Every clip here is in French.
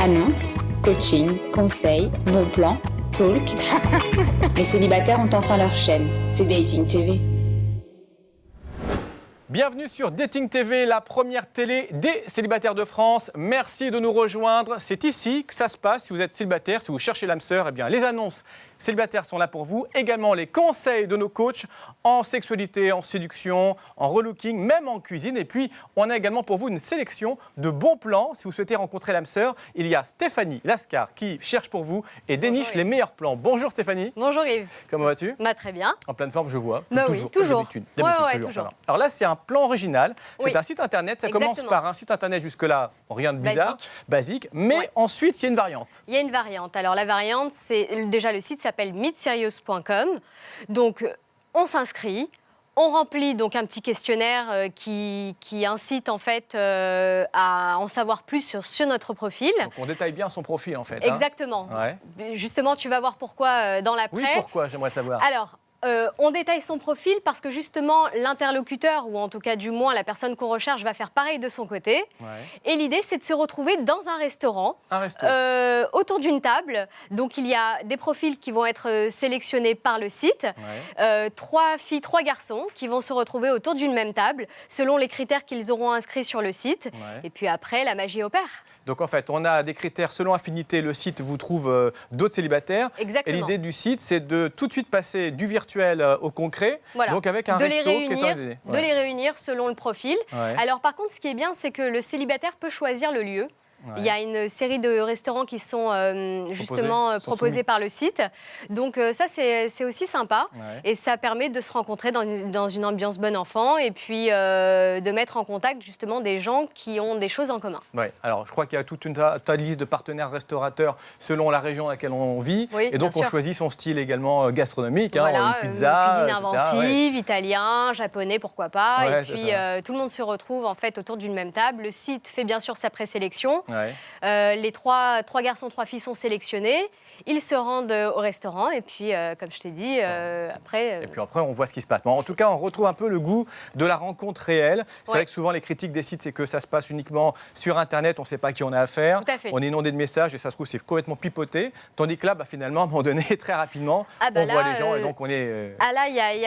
Annonces, coaching, conseils, bons plans, talk. Les célibataires ont enfin leur chaîne, c'est Dating TV. Bienvenue sur Dating TV, la première télé des célibataires de France. Merci de nous rejoindre. C'est ici que ça se passe. Si vous êtes célibataire, si vous cherchez l'âme sœur, eh bien, les annonces célibataires sont là pour vous. Également les conseils de nos coachs en sexualité, en séduction, en relooking, même en cuisine. Et puis, on a également pour vous une sélection de bons plans. Si vous souhaitez rencontrer l'âme sœur, il y a Stéphanie Lascar qui cherche pour vous et déniche les meilleurs plans. Bonjour Stéphanie. Bonjour Yves. Comment vas-tu ? Très bien. En pleine forme, je vois. Bah oui, toujours. D'habitude, Ouais, toujours. Alors là, c'est un plan original. C'est un site internet. Ça commence par un site internet jusque-là, rien de bizarre, basique. Mais ensuite, il y a une variante. Il y a une variante. Alors la variante, c'est déjà le site s'appelle meetserious.com. Donc on s'inscrit. On remplit donc un petit questionnaire qui incite en fait à en savoir plus sur notre profil. Donc on détaille bien son profil en fait. Exactement. Justement, tu vas voir pourquoi dans l'après. Oui, pourquoi ? J'aimerais le savoir. Alors, on détaille son profil parce que justement l'interlocuteur, ou en tout cas du moins la personne qu'on recherche, va faire pareil de son côté. Et l'idée, c'est de se retrouver dans un restaurant, autour d'une table. Donc il y a des profils qui vont être sélectionnés par le site. 3 filles, 3 garçons qui vont se retrouver autour d'une même table selon les critères qu'ils auront inscrits sur le site. Et puis après, la magie opère. Donc en fait, on a des critères selon affinité. Le site vous trouve d'autres célibataires. Exactement. Et l'idée du site, c'est de tout de suite passer du virtuel au concret. Voilà. Donc avec un resto qui est en idée. De les réunir selon le profil. Alors par contre, ce qui est bien, c'est que le célibataire peut choisir le lieu. Il y a une série de restaurants qui sont justement proposés par le site. Donc ça, c'est aussi sympa. Et ça permet de se rencontrer dans une ambiance bon enfant et puis de mettre en contact justement des gens qui ont des choses en commun. Alors je crois qu'il y a toute une liste de partenaires restaurateurs selon la région dans laquelle on vit. Et donc on choisit son style également gastronomique. Une pizza, cuisine inventive, italien, japonais, pourquoi pas. Et puis tout le monde se retrouve en fait autour d'une même table. Le site fait bien sûr sa présélection. Les 3 garçons, 3 filles sont sélectionnés. Ils se rendent au restaurant et puis, comme je t'ai dit, après... Et puis après, on voit ce qui se passe. Bon, en tout cas, on retrouve un peu le goût de la rencontre réelle. C'est vrai que souvent, les critiques des sites, c'est que ça se passe uniquement sur Internet. On ne sait pas à qui on a affaire. On est inondé de messages et ça se trouve, c'est complètement pipoté. Tandis que là, finalement, à un moment donné, très rapidement, on voit les gens et donc on est là, il n'y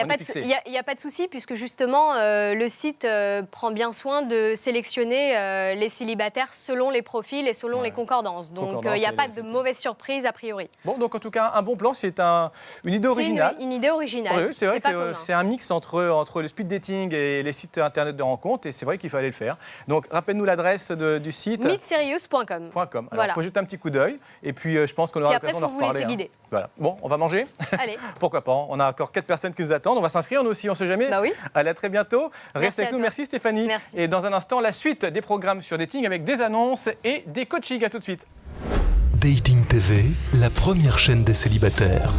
a pas de souci puisque justement, le site prend bien soin de sélectionner les célibataires selon les profils et selon les concordances. Donc, il n'y a pas de mauvaise surprise a priori. Bon, donc en tout cas, un bon plan, c'est une idée originale. Une idée originale. Oui, c'est vrai que c'est un mix entre le speed dating et les sites internet de rencontres, et c'est vrai qu'il fallait le faire. Donc, rappelle-nous l'adresse du site. meetserious.com. Alors, il faut jeter un petit coup d'œil, et puis je pense qu'on aura l'occasion d'en reparler. Voilà. Bon, on va manger. Allez. Pourquoi pas ? On a encore 4 personnes qui nous attendent. On va s'inscrire, nous aussi, on ne sait jamais. Oui. Allez, à très bientôt. Restez avec nous. Merci Stéphanie. Merci. Et dans un instant, la suite des programmes sur Dating avec des annonces et des coachings. À tout de suite. Dating TV, la première chaîne des célibataires.